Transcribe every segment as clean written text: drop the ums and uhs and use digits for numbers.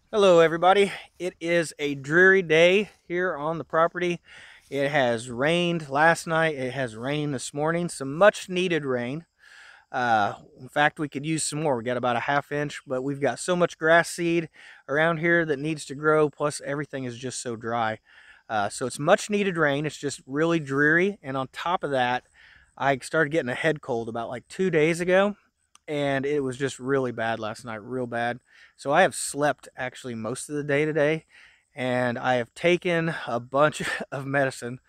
Hello everybody. It is a dreary day here on the property. It has rained last night. It has rained this morning. Some much needed rain. In fact, we could use some more. We got about a ½ inch, but we've got so much grass seed around here that needs to grow. Plus everything is just so dry. So it's much needed rain. It's just really dreary. And on top of that, I started getting a head cold about like 2 days ago, and it was just really bad last night, real bad. So I have slept actually most of the day today, and I have taken a bunch of medicine,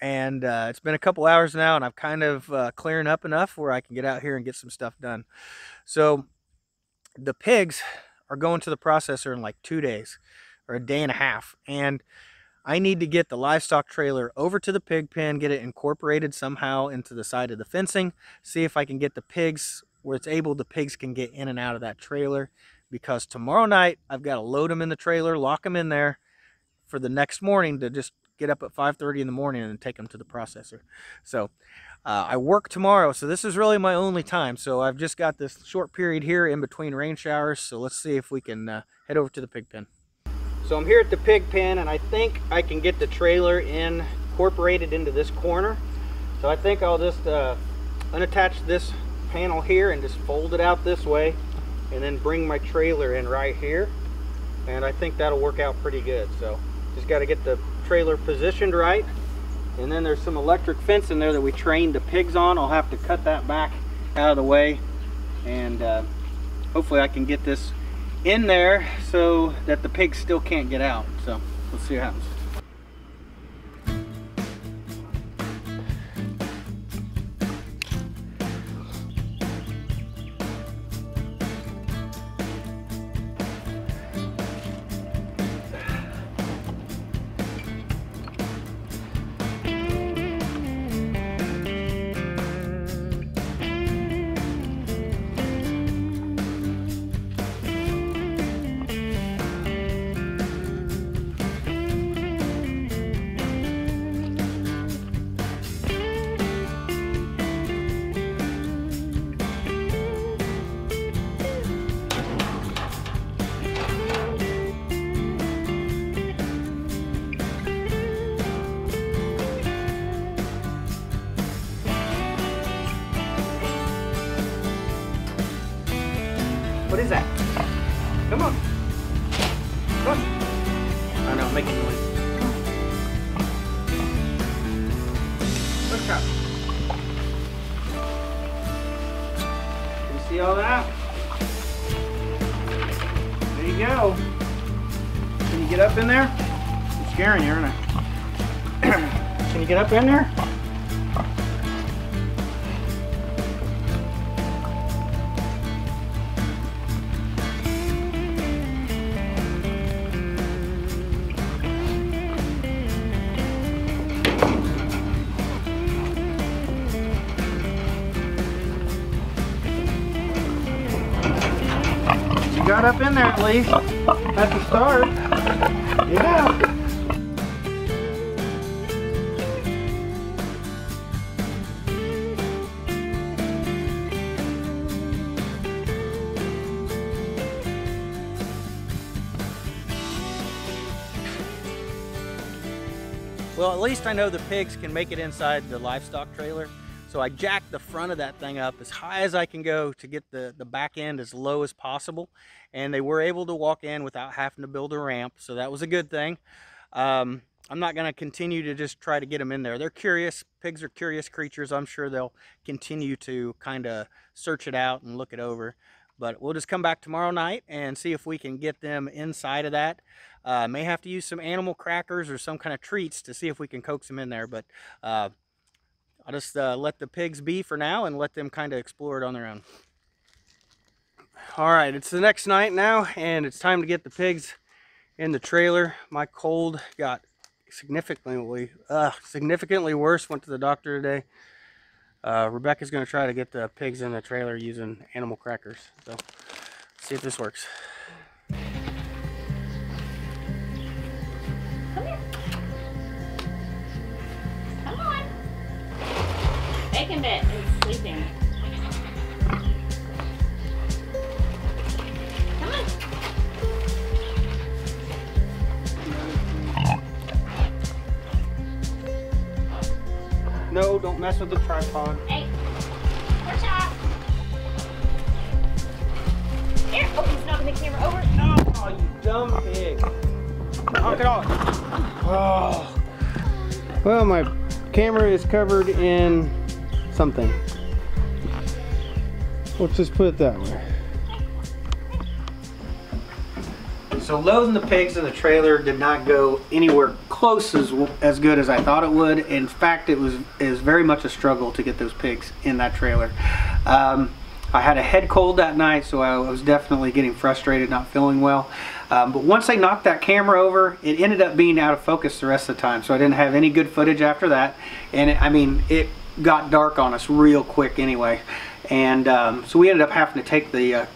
and it's been a couple hours now, and I'm kind of clearing up enough where I can get out here and get some stuff done. So the pigs are going to the processor in like 2 days or a day and a half, and I need to get the livestock trailer over to the pig pen, get it incorporated somehow into the side of the fencing, see if I can get the pigs where it's able, the pigs can get in and out of that trailer, because tomorrow night I've got to load them in the trailer, lock them in there for the next morning to just get up at 5:30 in the morning and take them to the processor. So I work tomorrow, so this is really my only time. So I've just got this short period here in between rain showers, so let's see if we can head over to the pig pen. So I'm here at the pig pen, and I think I can get the trailer incorporated into this corner. So I think I'll just unattach this panel here and just fold it out this way, and then bring my trailer in right here. And I think that'll work out pretty good. So just got to get the trailer positioned right. And then there's some electric fence in there that we trained the pigs on. I'll have to cut that back out of the way, and hopefully I can get this in there so that the pigs still can't get out. So let's see what happens. What is that? Come on. Come on. I know, making noise. Look up. Can you see all that? There you go. Can you get up in there? I'm scaring you, aren't I? Can you get up in there? Got up in there at least. That's a start. Yeah. Well, at least I know the pigs can make it inside the livestock trailer. So I jacked the front of that thing up as high as I can go to get the back end as low as possible. And they were able to walk in without having to build a ramp. So that was a good thing. I'm not going to continue to just try to get them in there. They're curious. Pigs are curious creatures. I'm sure they'll continue to kind of search it out and look it over. But we'll just come back tomorrow night and see if we can get them inside of that. May have to use some animal crackers or some kind of treats to see if we can coax them in there. But I'll just let the pigs be for now and let them kind of explore it on their own. All right, it's the next night now, and it's time to get the pigs in the trailer. My cold got significantly worse. Went to the doctor today. Rebecca's going to try to get the pigs in the trailer using animal crackers. So, see if this works. Come here. Come on. Bacon Bit is sleeping. Come on. No, don't mess with the tripod. Hey, watch out. Here. Oh, he's knocking the camera over. No, oh, you dumb pig. Knock it off. Oh. Well, my camera is covered in something. Let's just put it that way. So loading the pigs in the trailer did not go anywhere close as good as I thought it would. In fact, it was very much a struggle to get those pigs in that trailer. I had a head cold that night, so I was definitely getting frustrated, not feeling well. But once I knocked that camera over, it ended up being out of focus the rest of the time, so I didn't have any good footage after that. And it got dark on us real quick anyway. And so we ended up having to take the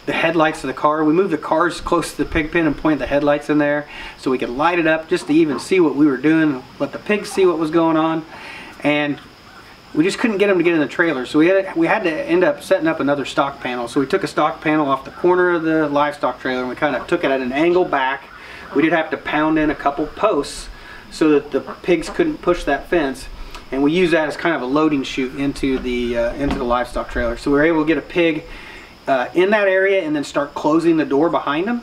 headlights of the car. We moved the cars close to the pig pen and pointed the headlights in there so we could light it up just to even see what we were doing, let the pigs see what was going on. And we just couldn't get them to get in the trailer, so we had to end up setting up another stock panel. So we took a stock panel off the corner of the livestock trailer and we kind of took it at an angle back. We did have to pound in a couple posts so that the pigs couldn't push that fence, and we used that as kind of a loading chute into the livestock trailer. So we were able to get a pig in that area and then start closing the door behind him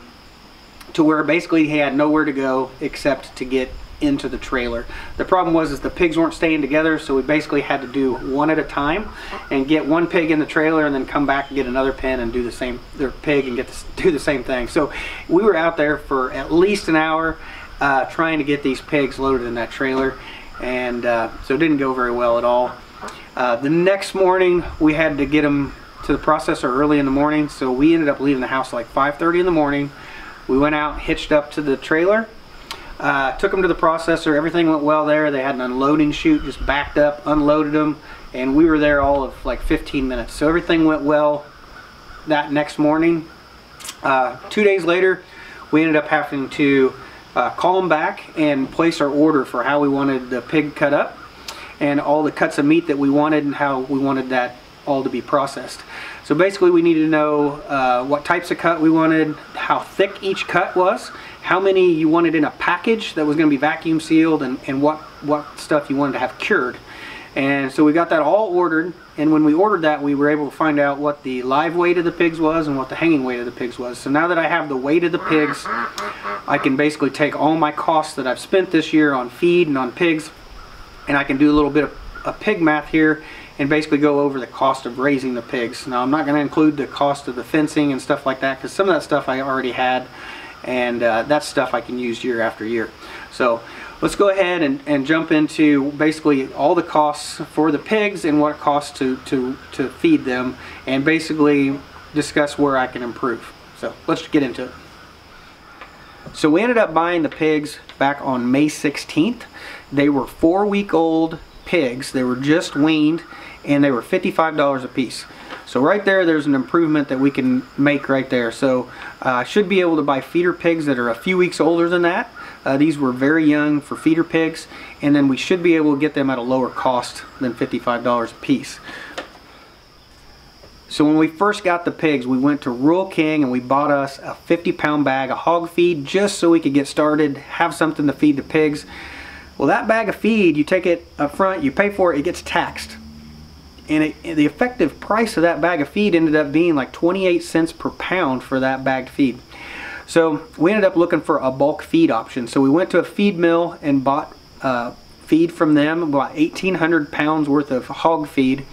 to where basically he had nowhere to go except to get into the trailer. The problem was the pigs weren't staying together, so we basically had to do one at a time and get one pig in the trailer and then come back and get another pen and do the same, their pig, and do the same thing. So we were out there for at least an hour trying to get these pigs loaded in that trailer, and so it didn't go very well at all. The next morning we had to get them to the processor early in the morning, so we ended up leaving the house like 5:30 in the morning. We went out, hitched up to the trailer, took them to the processor. Everything went well there. They had an unloading chute, just backed up, unloaded them, and we were there all of like 15 minutes. So everything went well that next morning. 2 days later, we ended up having to call them back and place our order for how we wanted the pig cut up and all the cuts of meat that we wanted and how we wanted that all to be processed. So basically we needed to know what types of cut we wanted, how thick each cut was, how many you wanted in a package that was going to be vacuum sealed, and what stuff you wanted to have cured. And so we got that all ordered, and when we ordered that, we were able to find out what the live weight of the pigs was and what the hanging weight of the pigs was. So now that I have the weight of the pigs, I can basically take all my costs that I've spent this year on feed and on pigs, and I can do a little bit of pig math here and basically go over the cost of raising the pigs. Now I'm not going to include the cost of the fencing and stuff like that, because some of that stuff I already had, and that stuff I can use year after year. So let's go ahead and jump into basically all the costs for the pigs and what it costs to feed them, and basically discuss where I can improve. So let's get into it. So we ended up buying the pigs back on May 16th. They were 4-week-old pigs. They were just weaned, and they were $55 a piece. So right there, there's an improvement that we can make right there. So I should be able to buy feeder pigs that are a few weeks older than that. These were very young for feeder pigs, and then we should be able to get them at a lower cost than $55 a piece. So when we first got the pigs, we went to Rural King and we bought us a 50-pound bag of hog feed just so we could get started, have something to feed the pigs. Well, that bag of feed, you take it up front, you pay for it, it gets taxed. And the effective price of that bag of feed ended up being like 28 cents per pound for that bagged feed. So we ended up looking for a bulk feed option. So we went to a feed mill and bought feed from them, about 1,800 pounds worth of hog feed.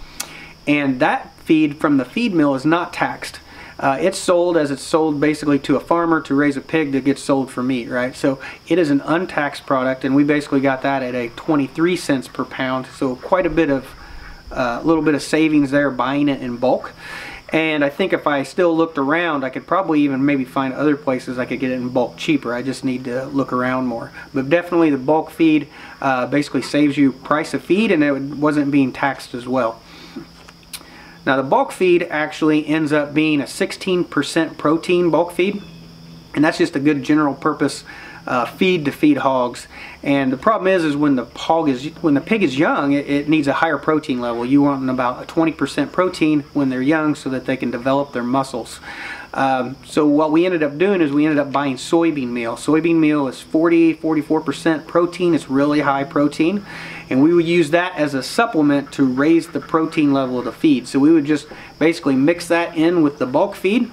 And that feed from the feed mill is not taxed. It's sold as it's sold basically to a farmer to raise a pig that gets sold for meat, right? So it is an untaxed product, and we basically got that at a 23 cents per pound. So quite a bit of little bit of savings there buying it in bulk. And I think if I still looked around, I could probably even maybe find other places I could get it in bulk cheaper. I just need to look around more. But definitely the bulk feed basically saves you price of feed, and it wasn't being taxed as well. Now the bulk feed actually ends up being a 16% protein bulk feed, and that's just a good general purpose feed to feed hogs. And the problem is when the pig is young, it needs a higher protein level. You want about a 20% protein when they're young so that they can develop their muscles. So what we ended up doing is we ended up buying soybean meal. Soybean meal is 44% protein. It's really high protein. And we would use that as a supplement to raise the protein level of the feed. So we would just basically mix that in with the bulk feed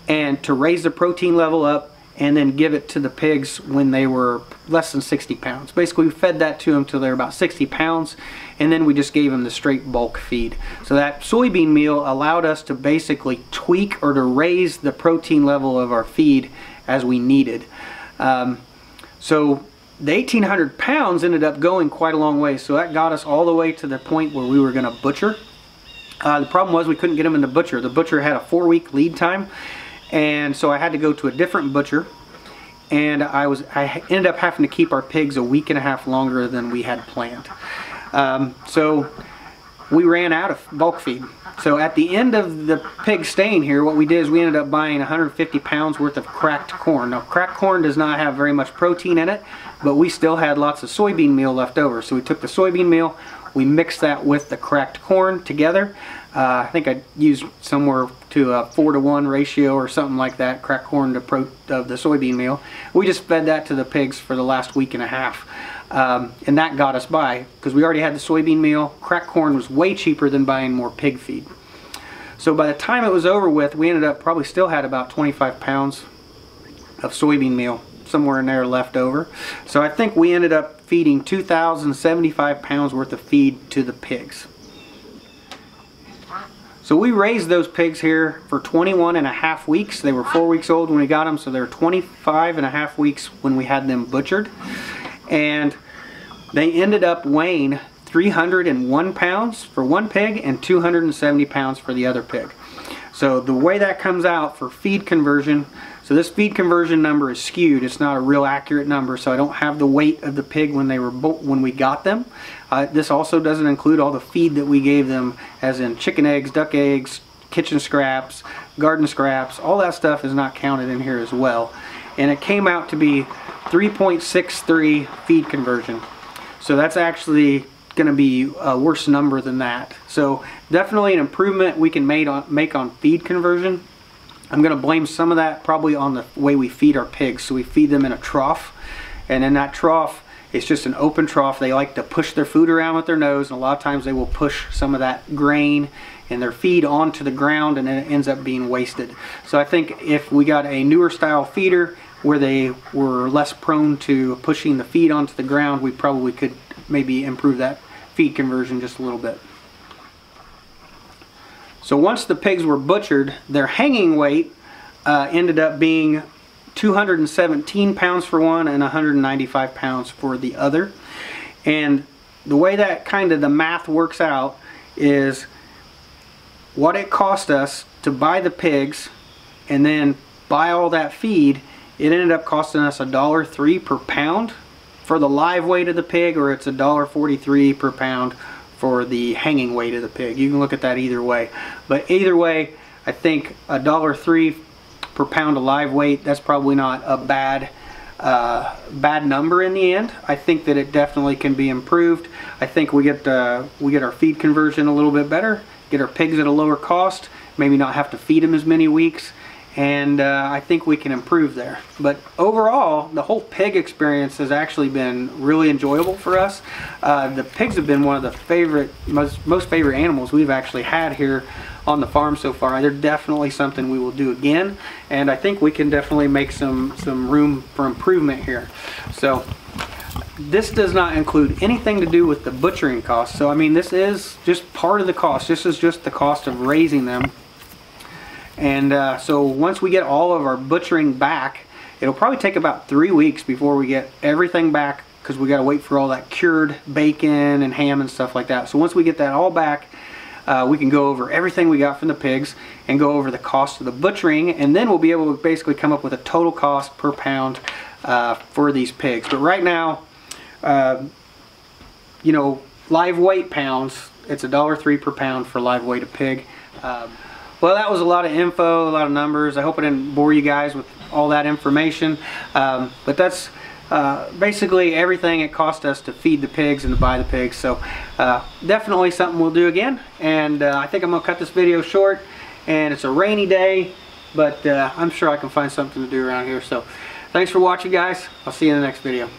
and to raise the protein level up, and then give it to the pigs when they were less than 60 pounds. Basically, we fed that to them till they were about 60 pounds, and then we just gave them the straight bulk feed. So that soybean meal allowed us to basically tweak or to raise the protein level of our feed as we needed. So the 1,800 pounds ended up going quite a long way. So that got us all the way to the point where we were gonna butcher. The problem was we couldn't get them in the butcher. The butcher had a 4-week lead time. And so I had to go to a different butcher, and I ended up having to keep our pigs a week and a half longer than we had planned. So we ran out of bulk feed. So at the end of the pig staying here, what we did is we ended up buying 150 pounds worth of cracked corn. Now, cracked corn does not have very much protein in it, but we still had lots of soybean meal left over. So we took the soybean meal, we mixed that with the cracked corn together. I think I used somewhere to a 4-to-1 ratio or something like that, cracked corn to the soybean meal. We just fed that to the pigs for the last week and a half. And that got us by, because we already had the soybean meal. Cracked corn was way cheaper than buying more pig feed. So by the time it was over with, we ended up probably still had about 25 pounds of soybean meal somewhere in there left over. So I think we ended up feeding 2,075 pounds worth of feed to the pigs. So we raised those pigs here for 21 and a half weeks. They were 4 weeks old when we got them, so they were 25 and a half weeks when we had them butchered. And they ended up weighing 301 pounds for one pig and 270 pounds for the other pig. So the way that comes out for feed conversion, so this feed conversion number is skewed. It's not a real accurate number, so I don't have the weight of the pig when we got them. This also doesn't include all the feed that we gave them, as in chicken eggs, duck eggs, kitchen scraps, garden scraps. All that stuff is not counted in here as well. And it came out to be 3.63 feed conversion. So that's actually going to be a worse number than that. So definitely an improvement we can make on feed conversion. I'm going to blame some of that probably on the way we feed our pigs. So we feed them in a trough, and in that trough it's just an open trough. They like to push their food around with their nose, and a lot of times they will push some of that grain and their feed onto the ground, and then it ends up being wasted. So I think if we got a newer style feeder where they were less prone to pushing the feed onto the ground, we probably could maybe improve that feed conversion just a little bit. So once the pigs were butchered, their hanging weight ended up being 217 pounds for one and 195 pounds for the other. And the way that the math works out is what it cost us to buy the pigs and then buy all that feed. It ended up costing us $1.03 per pound for the live weight of the pig, or it's $1.43 per pound for the hanging weight of the pig. You can look at that either way. But either way, I think $1.03 per pound of live weight, that's probably not a bad number in the end. I think that it definitely can be improved. I think we get our feed conversion a little bit better, get our pigs at a lower cost, maybe not have to feed them as many weeks, and I think we can improve there. But overall, the whole pig experience has actually been really enjoyable for us. The pigs have been one of the most favorite animals we've actually had here on the farm so far. They're definitely something we will do again, and I think we can definitely make some room for improvement here. So this does not include anything to do with the butchering cost. So I mean, this is just part of the cost. This is just the cost of raising them. And so once we get all of our butchering back, it'll probably take about 3 weeks before we get everything back, because we got to wait for all that cured bacon and ham and stuff like that. So once we get that all back, we can go over everything we got from the pigs and go over the cost of the butchering, and then we'll be able to basically come up with a total cost per pound for these pigs. But right now, you know, live weight pounds, it's $1.03 per pound for live weight of pig. Well, that was a lot of info, a lot of numbers. I hope I didn't bore you guys with all that information. But that's basically everything it cost us to feed the pigs and to buy the pigs. So definitely something we'll do again. And I think I'm going to cut this video short. And it's a rainy day. but I'm sure I can find something to do around here. So thanks for watching, guys. I'll see you in the next video.